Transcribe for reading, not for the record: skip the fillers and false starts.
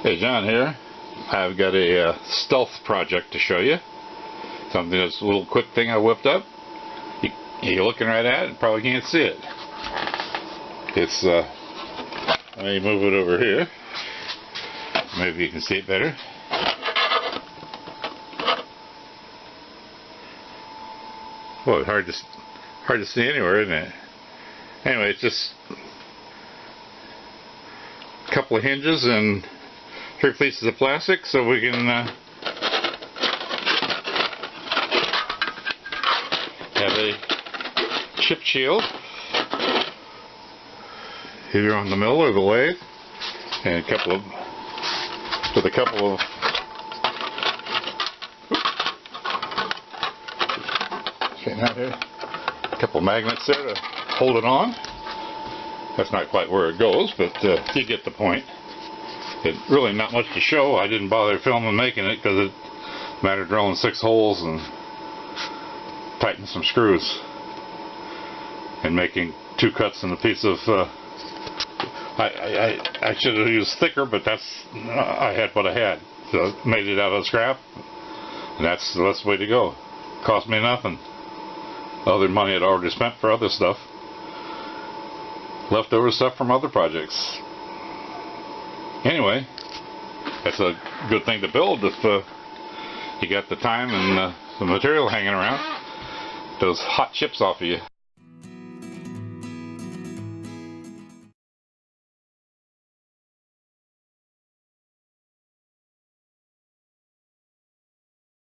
Hey, John here. I've got a stealth project to show you. Something that's a little quick thing I whipped up. You're looking right at it and probably can't see it. It's, let me move it over here. Maybe you can see it better. Boy, hard to see anywhere, isn't it? Anyway, it's just a couple of hinges and 3 pieces of plastic so we can have a chip shield either on the mill or the lathe, and a couple of magnets there to hold it on. That's not quite where it goes, but you get the point. It's really not much to show. I didn't bother filming making it because it mattered drilling 6 holes and tightening some screws and making 2 cuts in a piece of I should have used thicker, but I had what I had, so made it out of scrap, and that's the best way to go. Cost me nothing other than money I'd already spent for other stuff, leftover stuff from other projects. Anyway, that's a good thing to build if you got the time and the material hanging around. Those hot chips off of you.